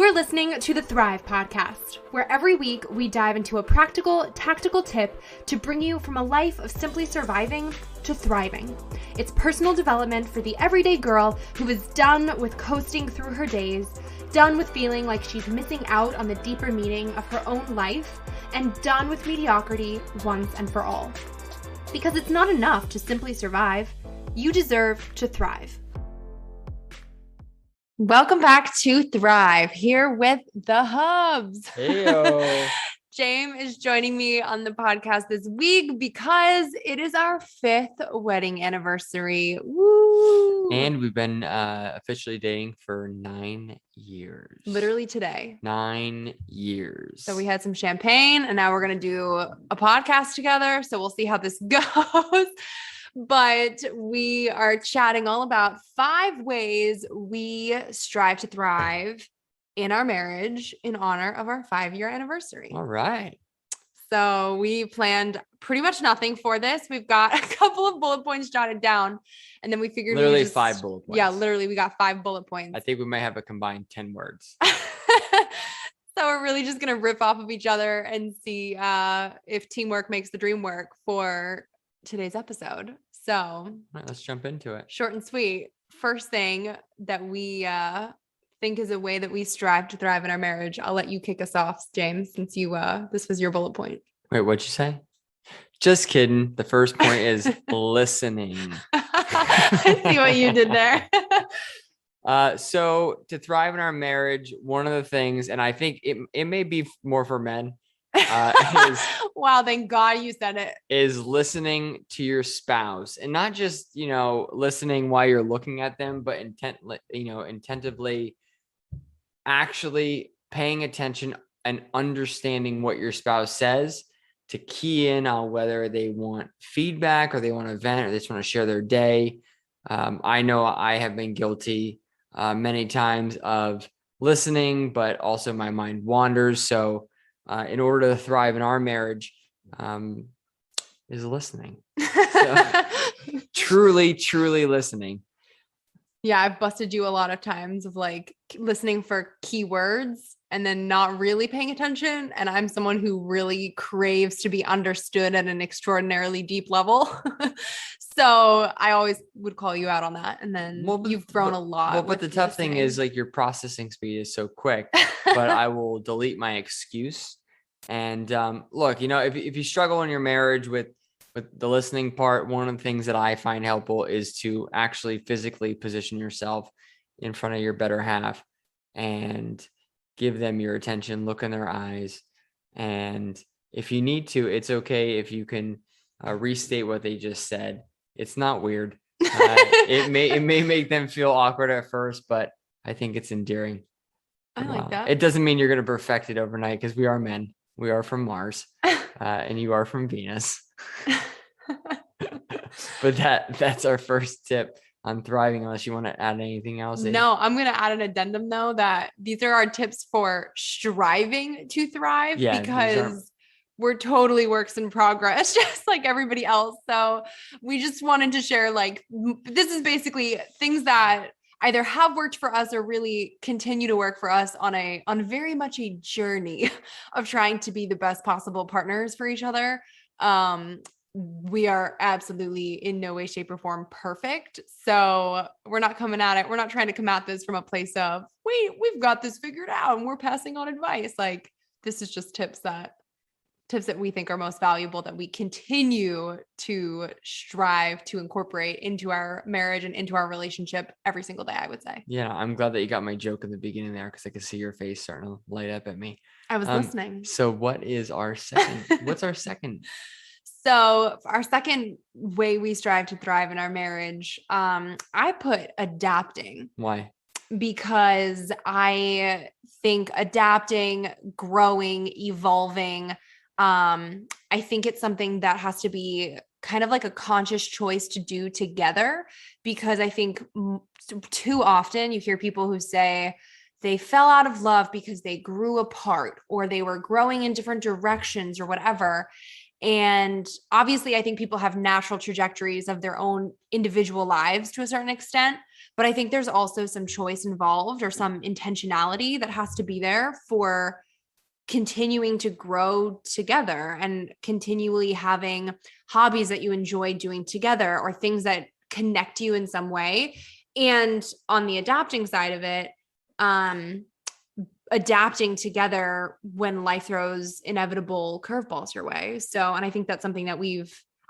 You are listening to the Thrive Podcast, where every week we dive into a practical, tactical tip to bring you from a life of simply surviving to thriving. It's personal development for the everyday girl who is done with coasting through her days, done with feeling like she's missing out on the deeper meaning of her own life, and done with mediocrity once and for all. Because it's not enough to simply survive. You deserve to thrive. Welcome back to Thrive, here with the Hubs. Heyo. James is joining me on the podcast this week because it is our 5th wedding anniversary. Woo! And we've been officially dating for 9 years. Literally today. 9 years. So we had some champagne and now we're going to do a podcast together. So we'll see how this goes. But we are chatting all about 5 ways we strive to thrive in our marriage in honor of our 5-year anniversary. All right. So we planned pretty much nothing for this. We've got a couple of bullet points jotted down, and then we figured literally 5 bullet points. Yeah, literally we got 5 bullet points. I think we might have a combined 10 words. So we're really just going to riff off of each other and see if teamwork makes the dream work for today's episode. So All right, let's jump into it. Short and sweet. First thing that we think is a way that we strive to thrive in our marriage. I'll let you kick us off, James, since you this was your bullet point. Wait, what'd you say? Just kidding. The first point is listening. I see what you did there. So to thrive in our marriage, one of the things, and I think it may be more for men, is wow, thank God you said it. Is listening to your spouse, and not just, listening while you're looking at them, but intentively actually paying attention and understanding what your spouse says to key in on whether they want feedback or they want to vent or they just want to share their day. I know I have been guilty many times of listening, but also my mind wanders. So in order to thrive in our marriage, is listening. So, truly listening. Yeah, I've busted you a lot of times of like listening for keywords and then not really paying attention. And I'm someone who really craves to be understood at an extraordinarily deep level. So I always would call you out on that. And then you've thrown a lot. Well, but the tough thing is like your processing speed is so quick, but I will delete my excuse. And look, if you struggle in your marriage with the listening part, one of the things that I find helpful is to actually physically position yourself in front of your better half and give them your attention, look in their eyes. And if you need to, it's okay if you can restate what they just said. It's not weird. It may make them feel awkward at first, but I think it's endearing. I like that. It doesn't mean you're going to perfect it overnight because we are men. We are from Mars and you are from Venus. But that's our first tip on thriving, unless you want to add anything else. No, I'm going to add an addendum though, that these are our tips for striving to thrive, because we're totally works in progress, just like everybody else. So we just wanted to share, like, this is basically things that either have worked for us or really continue to work for us on very much a journey of trying to be the best possible partners for each other. We are absolutely in no way, shape, or form perfect. So we're not coming at it. We're not trying to come at this from a place of, we've got this figured out and we're passing on advice. Like, this is just tips that we think are most valuable, that we continue to strive to incorporate into our marriage and into our relationship every single day, I would say. Yeah, I'm glad that you got my joke in the beginning there, because I could see your face starting to light up at me. I was listening. So what is our second? What's our second? So our second way we strive to thrive in our marriage, I put adapting. Why? Because I think adapting, growing, evolving, I think it's something that has to be kind of like a conscious choice to do together, because I think too often you hear people who say they fell out of love because they grew apart or they were growing in different directions or whatever. And obviously, I think people have natural trajectories of their own individual lives to a certain extent. But I think there's also some choice involved or some intentionality that has to be there for continuing to grow together and continually having hobbies that you enjoy doing together or things that connect you in some way. And on the adapting side of it, adapting together when life throws inevitable curveballs your way. So, and I think that's something that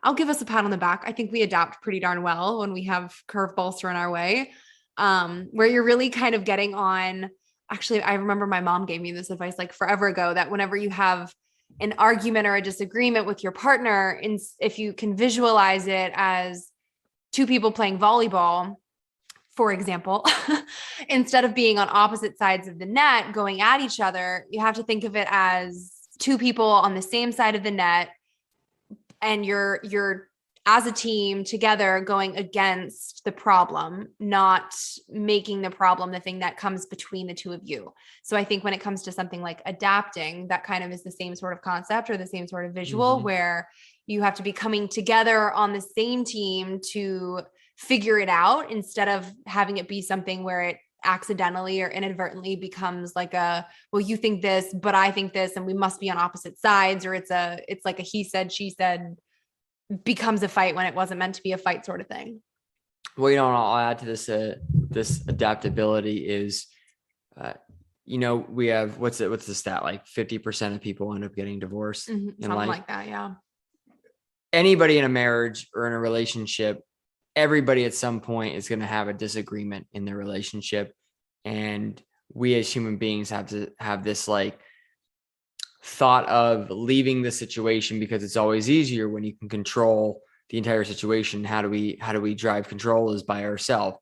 I'll give us a pat on the back. I think we adapt pretty darn well when we have curveballs thrown our way, where you're really kind of getting on. Actually, I remember my mom gave me this advice like forever ago, that whenever you have an argument or a disagreement with your partner, if you can visualize it as two people playing volleyball, for example, instead of being on opposite sides of the net going at each other, you have to think of it as two people on the same side of the net, and you're as a team together going against the problem, not making the problem the thing that comes between the two of you. So I think when it comes to something like adapting, that kind of is the same sort of concept or the same sort of visual, where you have to be coming together on the same team to figure it out, instead of having it be something where it accidentally or inadvertently becomes like well, you think this, but I think this, and we must be on opposite sides, or it's like a he said, she said, becomes a fight when it wasn't meant to be a fight sort of thing. Well, I'll add to this adaptability is, we have, what's the stat? Like 50% of people end up getting divorced. Something like that. Yeah. Anybody in a marriage or in a relationship, everybody at some point is going to have a disagreement in their relationship. And we as human beings have to have this like thought of leaving the situation, because it's always easier when you can control the entire situation. How do we drive control is by ourselves.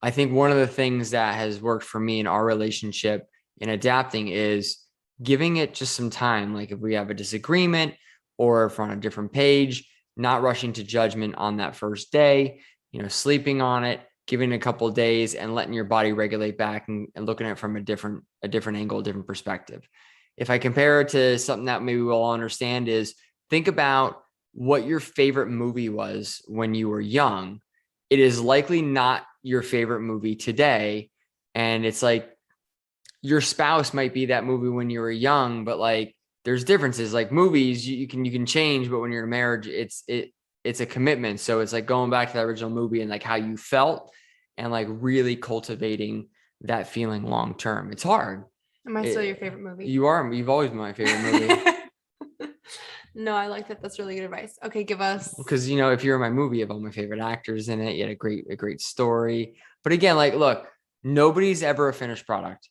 I think one of the things that has worked for me in our relationship in adapting is giving it just some time. Like if we have a disagreement or if we're on a different page, not rushing to judgment on that first day, sleeping on it, giving it a couple of days and letting your body regulate back and looking at it from a different angle, different perspective. If I compare it to something that maybe we'll all understand is, think about what your favorite movie was when you were young. It is likely not your favorite movie today. And it's like your spouse might be that movie when you were young, but like there's differences. Like movies, you can change, but when you're in a marriage, it's a commitment. So it's like going back to the original movie and like how you felt and like really cultivating that feeling long term. It's hard. Am I still your favorite movie? You are. You've always been my favorite movie. No, I like that. That's really good advice. Okay, give us. Because if you're in my movie, you have all my favorite actors in it. You had a great story. But again, like, look, nobody's ever a finished product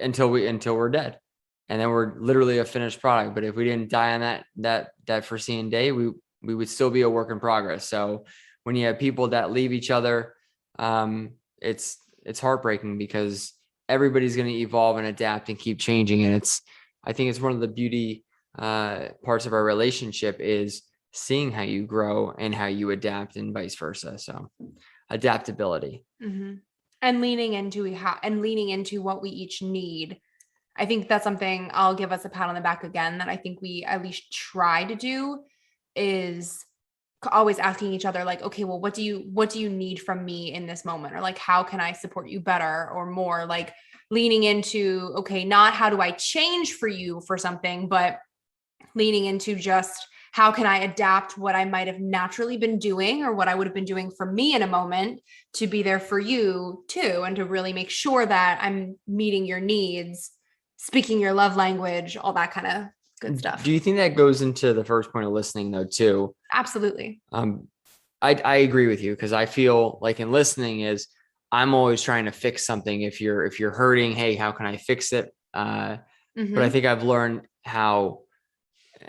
until we're dead, and then we're literally a finished product. But if we didn't die on that foreseen day, we would still be a work in progress. So when you have people that leave each other, it's heartbreaking, because everybody's going to evolve and adapt and keep changing. And I think it's one of the beauty parts of our relationship is seeing how you grow and how you adapt and vice versa. So adaptability. And leaning into what we each need. I think that's something I'll give us a pat on the back again, that I think we at least try to do, is always asking each other like, okay, well, what do you need from me in this moment? Or like, how can I support you better or more? Like leaning into, okay, not how do I change for you for something, but leaning into just how can I adapt what I might have naturally been doing or what I would have been doing for me in a moment to be there for you too. And to really make sure that I'm meeting your needs, speaking your love language, all that kind of good stuff. Do you think that goes into the first point of listening though, too? Absolutely. I agree with you, because I feel like in listening is I'm always trying to fix something. If you're hurting, hey, how can I fix it? But I think I've learned how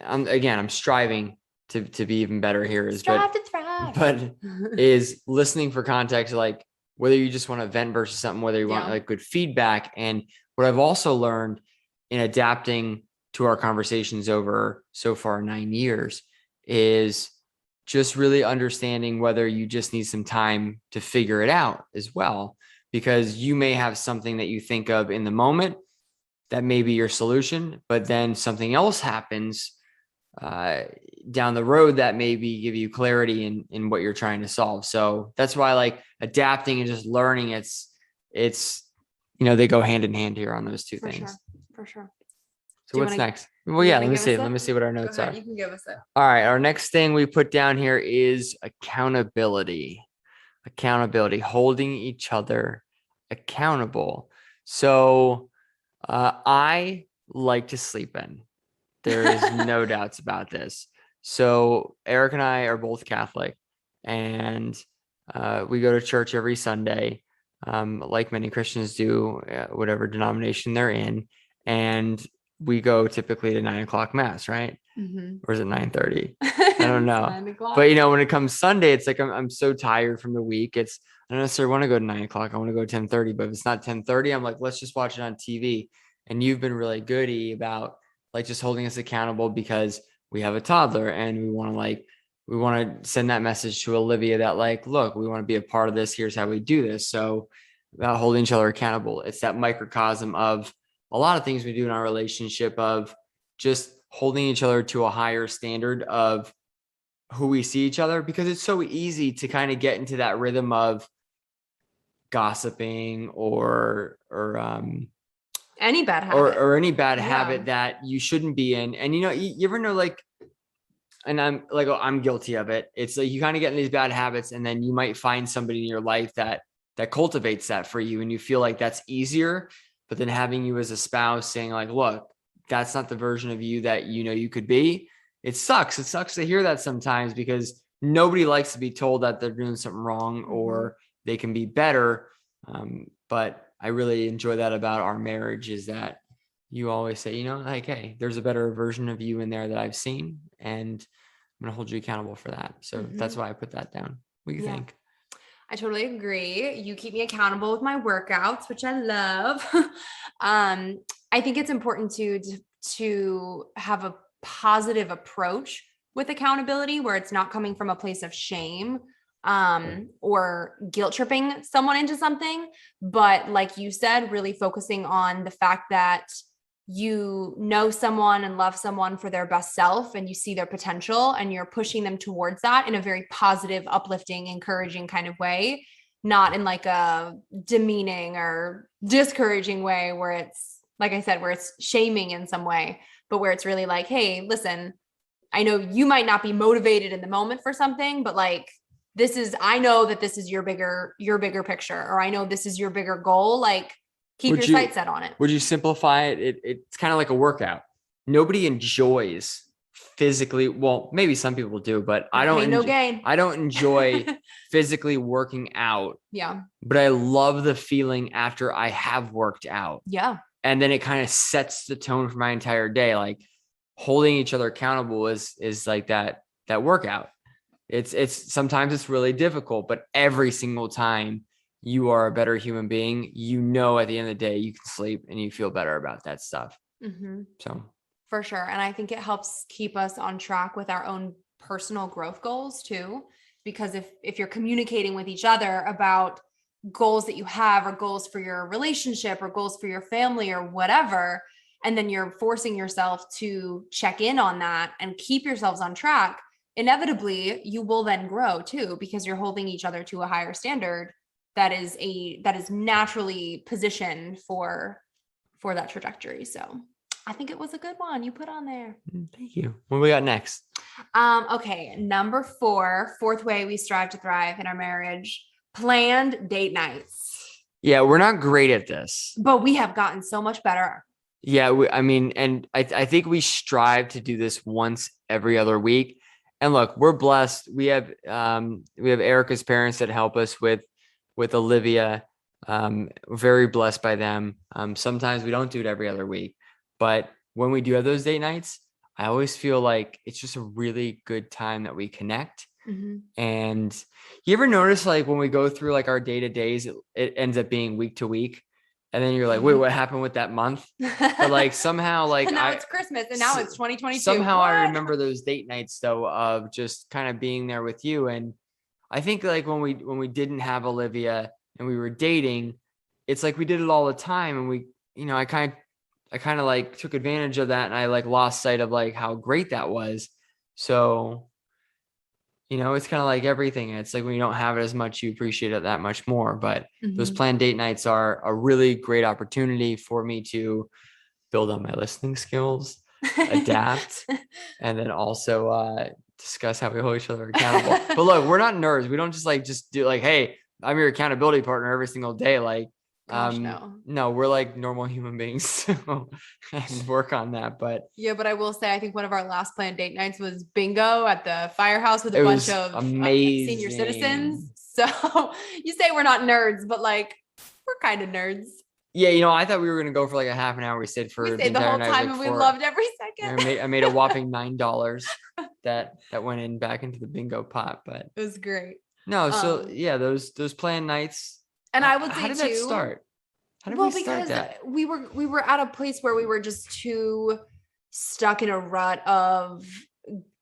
I'm striving to be even better here. Strive to thrive. But is listening for context, like whether you just want to vent versus something, whether you want like good feedback. And what I've also learned in adapting to our conversations over so far 9 years is just really understanding whether you just need some time to figure it out as well, because you may have something that you think of in the moment that may be your solution, but then something else happens down the road that maybe give you clarity in what you're trying to solve. So that's why like adapting and just learning, it's, they go hand in hand here on those two things. For sure. So what's next? Well, yeah, let me see what our notes are. You can give us it. All right. Our next thing we put down here is accountability, holding each other accountable. So I like to sleep in. There is no doubts about this. So Eric and I are both Catholic, and we go to church every Sunday, like many Christians do, whatever denomination they're in. And we go typically to 9:00 mass, right? Mm-hmm. Or is it 9:30? I don't know. But when it comes Sunday, it's like I'm so tired from the week. I don't necessarily want to go to 9:00. I want to go 10:30. But if it's not 10:30, I'm like, let's just watch it on TV. And you've been really goody about like just holding us accountable because we have a toddler and we want to send that message to Olivia that like, look, we want to be a part of this. Here's how we do this. So about holding each other accountable. It's that microcosm of a lot of things we do in our relationship of just holding each other to a higher standard of who we see each other, because it's so easy to kind of get into that rhythm of gossiping or any bad habit or any bad habit that you shouldn't be in. And you ever know, like, and I'm guilty of it. It's like you kind of get in these bad habits, and then you might find somebody in your life that cultivates that for you, and you feel like that's easier. But then having you as a spouse saying like, look, that's not the version of you that you could be. It sucks. It sucks to hear that sometimes, because nobody likes to be told that they're doing something wrong or they can be better. But I really enjoy that about our marriage, is that you always say, like, hey, there's a better version of you in there that I've seen, and I'm going to hold you accountable for that. So that's why I put that down. What do you think? I totally agree. You keep me accountable with my workouts, which I love. I think it's important to have a positive approach with accountability, where it's not coming from a place of shame or guilt tripping someone into something. But like you said, really focusing on the fact that you know someone and love someone for their best self, and you see their potential, and you're pushing them towards that in a very positive, uplifting, encouraging kind of way, not in like a demeaning or discouraging way where it's, like I said, where it's shaming in some way, but where it's really like, hey, listen, I know you might not be motivated in the moment for something, but like, I know that this is your bigger picture, or I know this is your bigger goal. Like, keep your sights set on it. Would you simplify it? It's kind of like a workout. Nobody enjoys physically. Well, maybe some people do, but I don't. No gain. I don't enjoy physically working out. Yeah. But I love the feeling after I have worked out. Yeah. And then it kind of sets the tone for my entire day. Like holding each other accountable is like that workout. It's sometimes it's really difficult, but every single time you are a better human being, at the end of the day, you can sleep and you feel better about that stuff. Mm-hmm. So for sure. And I think it helps keep us on track with our own personal growth goals too, because if you're communicating with each other about goals that you have, or goals for your relationship, or goals for your family, or whatever, and then you're forcing yourself to check in on that and keep yourselves on track, inevitably you will then grow too, because you're holding each other to a higher standard that is naturally positioned for that trajectory. So I think it was a good one you put on there. Thank you. What we got next? Okay. Number 4, fourth way we strive to thrive in our marriage: planned date nights. Yeah, we're not great at this, but we have gotten so much better. Yeah, and I think we strive to do this once every other week. And look, we're blessed. We have Erica's parents that help us with Olivia. We're very blessed by them. Sometimes we don't do it every other week, but when we do have those date nights, I always feel like it's just a really good time that we connect. Mm-hmm. And you ever notice, like, when we go through like our day-to-days, it ends up being week to week. And then you're like, wait, what happened with that month? But like somehow, like, now it's Christmas and now it's 2022. Somehow I remember those date nights though, of just kind of being there with you. And I think like when we didn't have Olivia and we were dating, it's like we did it all the time. And we, I kind of I kind of like took advantage of that, and I like lost sight of like how great that was. So, it's kind of like everything. It's like when you don't have it as much, you appreciate it that much more. But those planned date nights are a really great opportunity for me to build on my listening skills, adapt, and then also discuss how we hold each other accountable. But look, we're not nerds. We don't just do like, hey, I'm your accountability partner every single day. Like, Gosh, no, we're like normal human beings. So, and work on that. But yeah, but I will say, I think one of our last planned date nights was bingo at the firehouse with a bunch of senior citizens. So you say we're not nerds, but like we're kind of nerds. Yeah, I thought we were going to go for like a half an hour. We stayed for the whole time, and we loved every second. I made a whopping $9 that went back into the bingo pot, but it was great. No, so yeah, those planned nights. And I would say how did that start? How did we start that? We were at a place where we were just too stuck in a rut of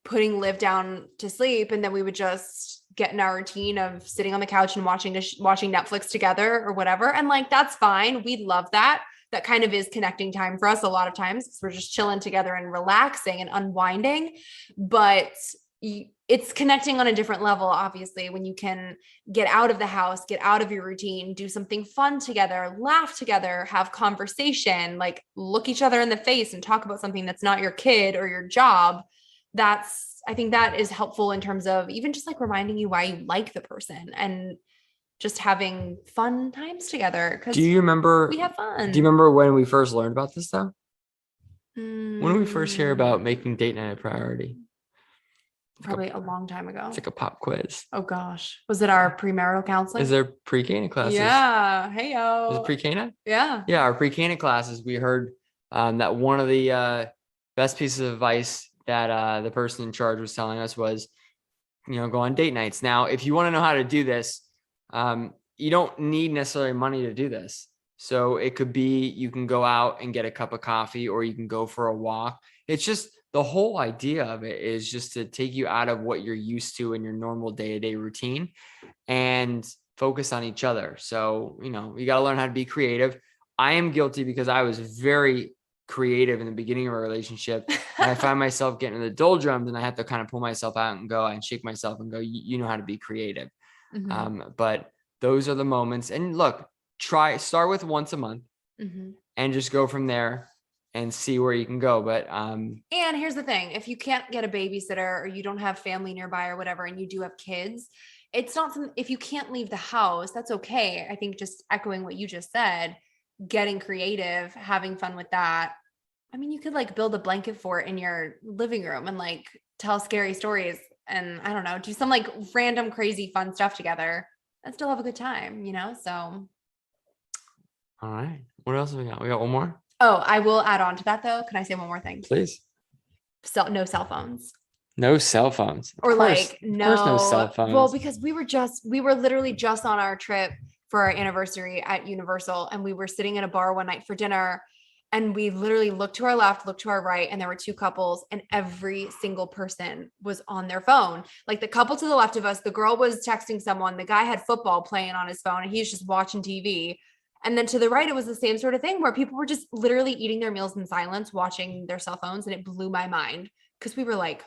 putting Liv down to sleep, and then we would just get in our routine of sitting on the couch and watching Netflix together or whatever. And like, that's fine. We love that. That kind of is connecting time for us a lot of times, because we're just chilling together and relaxing and unwinding. But it's connecting on a different level, obviously, when you can get out of the house, get out of your routine, do something fun together, laugh together, have conversation, like look each other in the face and talk about something that's not your kid or your job. I think that is helpful in terms of even just like reminding you why you like the person and just having fun times together. Do you remember? We have fun. Do you remember when we first learned about this though? When did we first hear about making date night a priority? Probably a long time ago. It's like a pop quiz. Oh gosh. Was it our premarital counseling? Is there pre-Cana classes? Yeah. Hey-o. Is it pre-Cana? Yeah. Yeah. Our pre-Cana classes, we heard that one of the best pieces of advice that the person in charge was telling us was, go on date nights. Now, if you want to know how to do this, you don't need necessarily money to do this. So it could be, you can go out and get a cup of coffee, or you can go for a walk. It's just, the whole idea of it is just to take you out of what you're used to in your normal day-to-day routine and focus on each other. So, you got to learn how to be creative. I am guilty because I was very creative in the beginning of a relationship. And I find myself getting in the doldrums, and I have to kind of pull myself out and go and shake myself and go, you know how to be creative. But those are the moments. And look, start with once a month and just go from there and see where you can go. But and here's the thing, if you can't get a babysitter or you don't have family nearby or whatever, and you do have kids, it's not something, if you can't leave the house, that's okay. I think just echoing what you just said, getting creative, having fun with that. I mean, you could like build a blanket fort in your living room and like tell scary stories and I don't know, do some like random crazy fun stuff together and still have a good time, so. All right. What else have we got? We got one more? Oh, I will add on to that though. Can I say one more thing? Please. No cell phones. No cell phones. Or like, no cell phones. Well, because we were literally just on our trip for our anniversary at Universal, and we were sitting at a bar one night for dinner, and we literally looked to our left, looked to our right, and there were two couples, and every single person was on their phone. Like the couple to the left of us, the girl was texting someone, the guy had football playing on his phone, and he's just watching TV. And then to the right, it was the same sort of thing where people were just literally eating their meals in silence, watching their cell phones. And it blew my mind because we were like,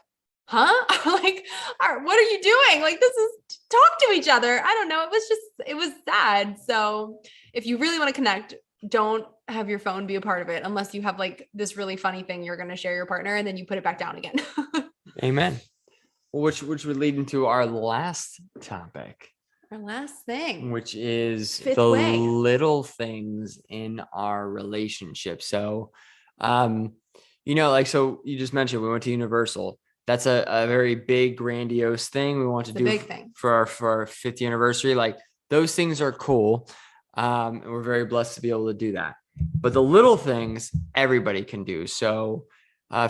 huh? Like, what are you doing? Like, this is talk to each other. I don't know. It was sad. So if you really want to connect, don't have your phone be a part of it unless you have like this really funny thing you're going to share your partner and then you put it back down again. Amen. Which would lead into our last topic. Our last thing, which is Fifth the way. little things in our relationship. So, so you just mentioned we went to Universal. That's a very big, grandiose thing we want to do big thing. for our 50th anniversary. Like those things are cool. And we're very blessed to be able to do that. But the little things everybody can do. So,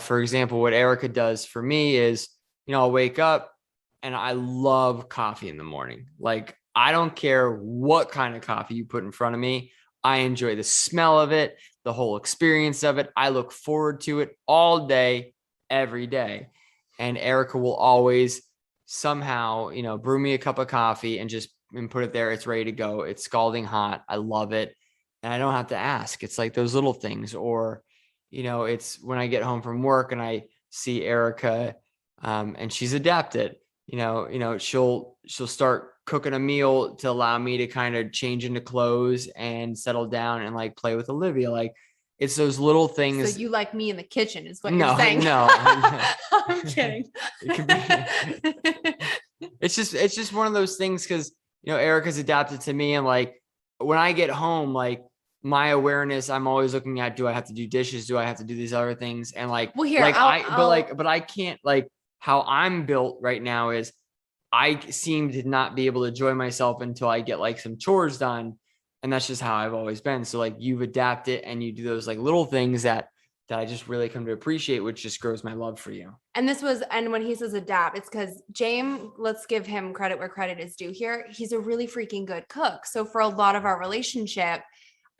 for example, what Erica does for me is, I'll wake up, and I love coffee in the morning. Like, I don't care what kind of coffee you put in front of me. I enjoy the smell of it, the whole experience of it. I look forward to it all day, every day. And Erica will always somehow, brew me a cup of coffee and put it there. It's ready to go. It's scalding hot. I love it. And I don't have to ask. It's like those little things. Or, it's when I get home from work and I see Erica, and she's adapted, she'll start cooking a meal to allow me to kind of change into clothes and settle down and like play with Olivia. Like it's those little things. So you like me in the kitchen is what you're saying. No, I'm kidding. It's just one of those things. Cause Erica's adapted to me. And like, when I get home, like my awareness, I'm always looking at, do I have to do dishes? Do I have to do these other things? And like, well, here, like but I can't, like how I'm built right now is I seem to not be able to enjoy myself until I get like some chores done. And that's just how I've always been. So like you've adapted and you do those like little things that I just really come to appreciate, which just grows my love for you. And when he says adapt, it's because James, let's give him credit where credit is due here. He's a really freaking good cook. So for a lot of our relationship,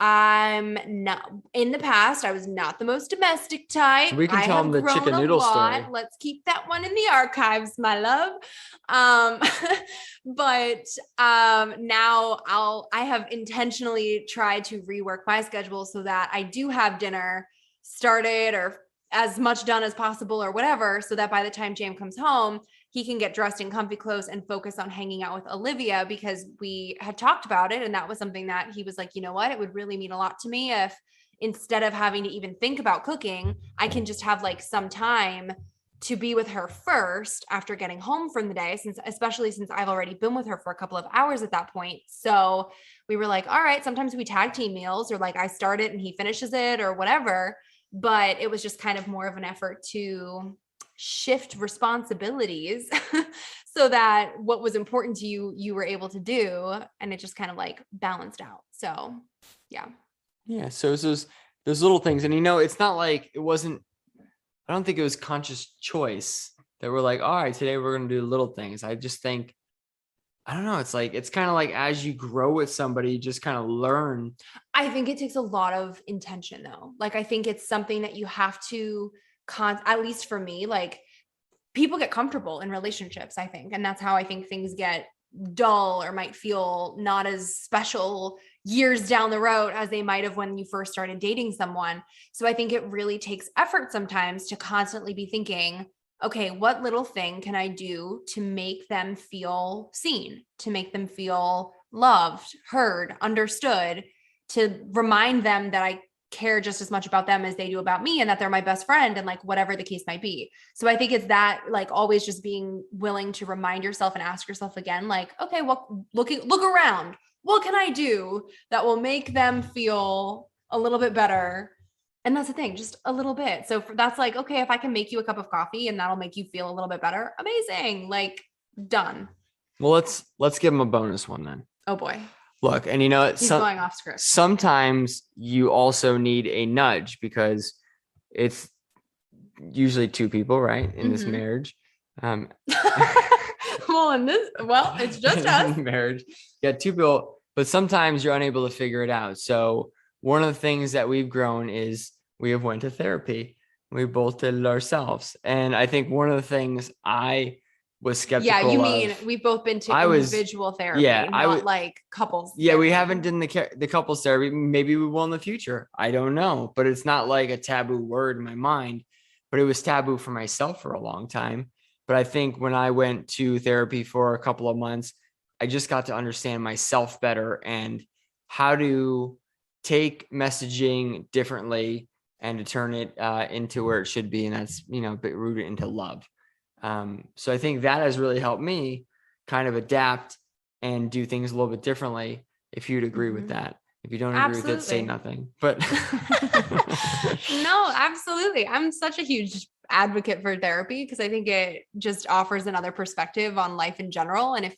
in the past, I was not the most domestic type. We can tell him the chicken noodle story. Let's keep that one in the archives, my love. But now I have intentionally tried to rework my schedule so that I do have dinner started or as much done as possible or whatever, so that by the time James comes home, he can get dressed in comfy clothes and focus on hanging out with Olivia, because we had talked about it. And that was something that he was like, you know what, it would really mean a lot to me if instead of having to even think about cooking, I can just have like some time to be with her first after getting home from the day, especially since I've already been with her for a couple of hours at that point. So we were like, all right, sometimes we tag team meals, or like I start it and he finishes it or whatever. But it was just kind of more of an effort to shift responsibilities so that what was important to you, you were able to do. And it just kind of like balanced out. So yeah. Yeah. So it's those little things. And it's not like I don't think it was conscious choice that we're like, all right, today we're going to do little things. I just think, I don't know. It's kind of like as you grow with somebody, you just kind of learn. I think it takes a lot of intention though. Like, I think it's something that you have to at least for me, like people get comfortable in relationships, I think. And that's how I think things get dull or might feel not as special years down the road as they might have when you first started dating someone. So I think it really takes effort sometimes to constantly be thinking, okay, what little thing can I do to make them feel seen, to make them feel loved, heard, understood, to remind them that I care just as much about them as they do about me, and that they're my best friend, and like whatever the case might be. So I think it's that, like, always just being willing to remind yourself and ask yourself again, like, okay, well, look around. What can I do that will make them feel a little bit better? And that's the thing, just a little bit. So that's like, okay, if I can make you a cup of coffee and that'll make you feel a little bit better, amazing. Like, done. Well, let's give him a bonus one then. Oh boy. Look, and he's going off script. Sometimes you also need a nudge, because it's usually two people, right? In this marriage. Well, it's just us. Marriage. You got two people, but sometimes you're unable to figure it out. So one of the things that we've grown is we have went to therapy. We both did it ourselves. And I think one of the things I was skeptical. Yeah, you mean we've both been to individual therapy, not like couples. Yeah, therapy. we haven't done the couples therapy. Maybe we will in the future. I don't know, but it's not like a taboo word in my mind. But it was taboo for myself for a long time. But I think when I went to therapy for a couple of months, I just got to understand myself better and how to take messaging differently and to turn it into where it should be, and that's rooted into love. So I think that has really helped me kind of adapt and do things a little bit differently. If you'd agree with that. If you don't agree with it, say nothing. But no, absolutely. I'm such a huge advocate for therapy because I think it just offers another perspective on life in general. And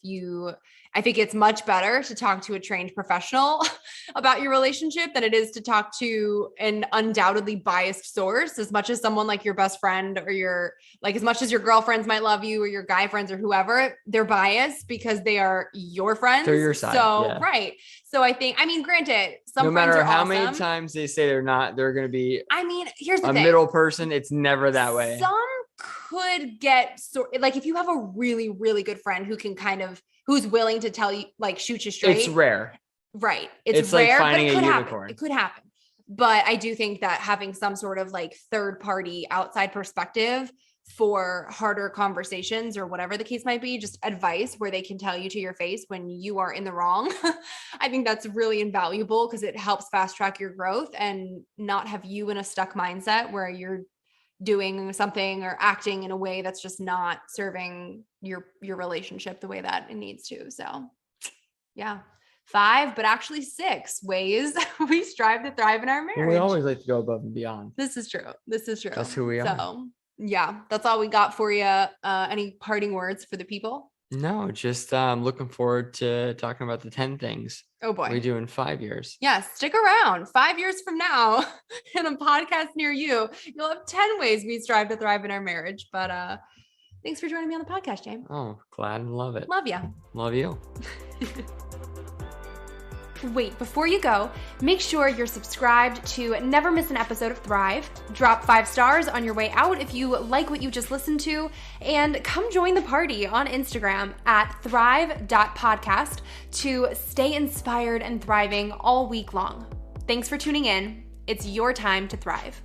I think it's much better to talk to a trained professional about your relationship than it is to talk to an undoubtedly biased source. As much as someone like your best friend or as much as your girlfriends might love you or your guy friends or whoever, they're biased because they are your friends. They're your side. So, yeah. Right. So granted, some no friends matter are how awesome. Many times they say they're not, they're going to be, here's the thing. Middle person. It's never that way. Some could get if you have a really, really good friend who can who's willing to tell you, like, shoot you straight. It's rare. Right. It's rare, like finding but it could a unicorn. happen. It could happen. But I do think that having some sort of like third party outside perspective for harder conversations or whatever the case might be, just advice where they can tell you to your face when you are in the wrong. I think that's really invaluable because it helps fast track your growth and not have you in a stuck mindset where you're doing something or acting in a way that's just not serving your relationship the way that it needs to. So yeah, 5, but actually 6 ways we strive to thrive in our marriage. We always like to go above and beyond. This is true. That's who we are. So yeah, that's all we got for you. Any parting words for the people? No, just looking forward to talking about the 10 things. Oh boy. We do in 5 years. Yeah, stick around. 5 years from now in a podcast near you, you'll have 10 ways we strive to thrive in our marriage. But thanks for joining me on the podcast, James. Oh, glad and love it. Love you. Love you. Wait, before you go, make sure you're subscribed to never miss an episode of Thrive. Drop 5 stars on your way out if you like what you just listened to, and come join the party on Instagram at thrive.podcast to stay inspired and thriving all week long. Thanks for tuning in. It's your time to thrive.